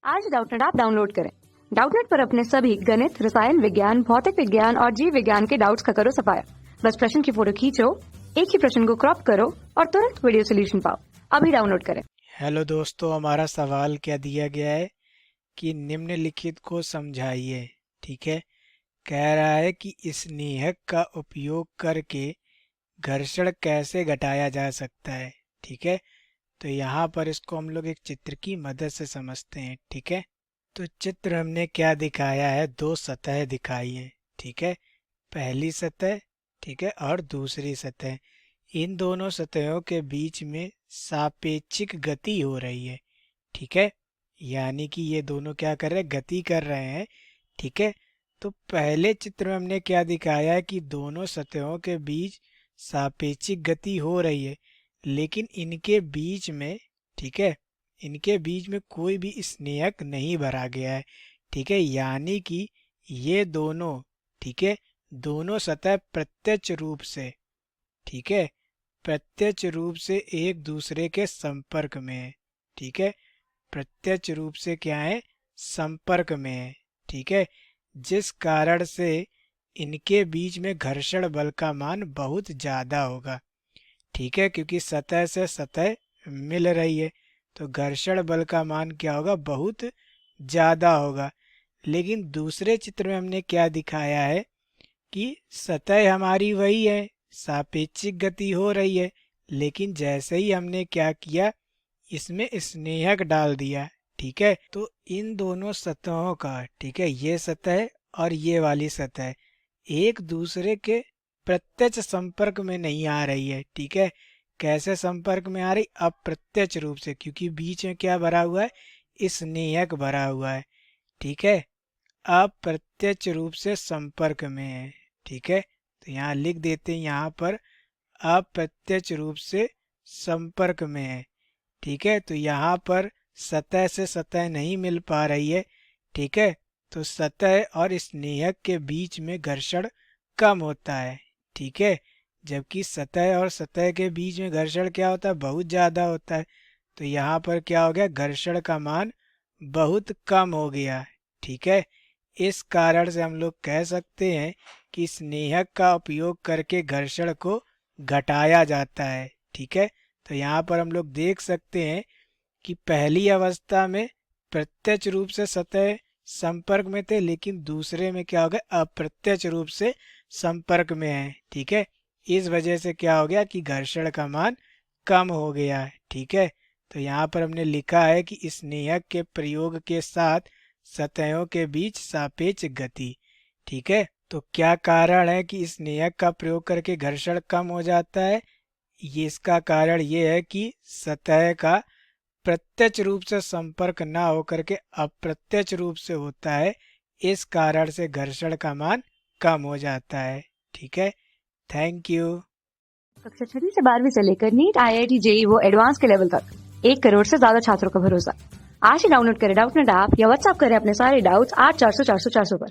आज Doubtnut app download करें। Doubtnut पर अपने सभी गणित, रसायन विज्ञान, भौतिक विज्ञान और जीव विज्ञान के डाउट्स का करो सफाया। बस प्रश्न की फोटो खींचो, एक ही प्रश्न को क्रॉप करो और तुरंत वीडियो सोल्यूशन पाओ। अभी डाउनलोड करें। हेलो दोस्तों, हमारा सवाल क्या दिया गया है कि निम्नलिखित को समझाइए। ठीक है, कह रहा है कि स्नेहक का उपयोग करके घर्षण कैसे घटाया जा सकता है। ठीक है, तो यहाँ पर इसको हम लोग एक चित्र की मदद से समझते हैं। ठीक है, तो चित्र हमने क्या दिखाया है, दो सतह दिखाई है। ठीक है, पहली सतह, ठीक है, और दूसरी सतह। इन दोनों सतहों के बीच में सापेक्षिक गति हो रही है। ठीक है, यानी कि ये दोनों क्या कर रहे हैं, गति कर रहे हैं। ठीक है, तो पहले चित्र में हमने क्या दिखाया है कि दोनों सतहों के बीच सापेक्षिक गति हो रही है, लेकिन इनके बीच में, ठीक है, इनके बीच में कोई भी स्नेहक नहीं भरा गया है। ठीक है, यानी कि ये दोनों, ठीक है, दोनों सतह प्रत्यक्ष रूप से, ठीक है, प्रत्यक्ष रूप से एक दूसरे के संपर्क में है। ठीक है, प्रत्यक्ष रूप से क्या है, संपर्क में है। ठीक है, जिस कारण से इनके बीच में घर्षण बल का मान बहुत ज़्यादा होगा। ठीक है, क्योंकि सतह से सतह मिल रही है तो घर्षण बल का मान क्या होगा, बहुत ज़्यादा होगा। लेकिन दूसरे चित्र में हमने क्या दिखाया है कि सतह हमारी वही है, सापेक्षिक गति हो रही है, लेकिन जैसे ही हमने क्या किया, इसमें स्नेहक डाल दिया। ठीक है, तो इन दोनों सतहों का, ठीक है, ये सतह और ये वाली सतह एक दूसरे के प्रत्यक्ष संपर्क में नहीं आ रही है। ठीक है, कैसे संपर्क में आ रही, अप्रत्यक्ष रूप से, क्योंकि बीच में क्या भरा हुआ है, स्नेहक भरा हुआ है। ठीक है, अप्रत्यक्ष रूप से संपर्क में है। ठीक है, तो यहाँ लिख देते हैं, यहाँ पर अप्रत्यक्ष रूप से संपर्क में है। ठीक है, तो यहाँ पर सतह से सतह नहीं मिल पा रही है। ठीक है, तो सतह और स्नेहक के बीच में घर्षण कम होता है। ठीक है, जबकि सतह और सतह के बीच में घर्षण क्या होता है, बहुत ज़्यादा होता है। तो यहाँ पर क्या हो गया, घर्षण का मान बहुत कम हो गया। ठीक है, इस कारण से हम लोग कह सकते हैं कि स्नेहक का उपयोग करके घर्षण को घटाया जाता है। ठीक है, तो यहाँ पर हम लोग देख सकते हैं कि पहली अवस्था में प्रत्यक्ष रूप से सतह संपर्क में थे, लेकिन दूसरे में क्या हो गया, अप्रत्यक्ष रूप से संपर्क में है। ठीक है, इस वजह से क्या हो गया कि घर्षण का मान कम हो गया है। ठीक है, तो यहाँ पर हमने लिखा है कि स्नेहक के प्रयोग के साथ सतहों के बीच सापेक्ष गति। ठीक है, तो क्या कारण है कि स्नेहक का प्रयोग करके घर्षण कम हो जाता है, ये इसका कारण ये है कि सतह का प्रत्यक्ष रूप से संपर्क ना होकर के अप्रत्यक्ष रूप से होता है, इस कारण से घर्षण का मान कम हो जाता है। ठीक है, थैंक यू। कक्षा 6 से 12वीं से लेकर नीट, IIT, JEE वो एडवांस के लेवल तक 1 करोड़ से ज्यादा छात्रों का भरोसा। आज ही डाउनलोड करें डाउटनेट ऐप या व्हाट्सएप करें अपने सारे डाउट्स 8400 400 400 पर।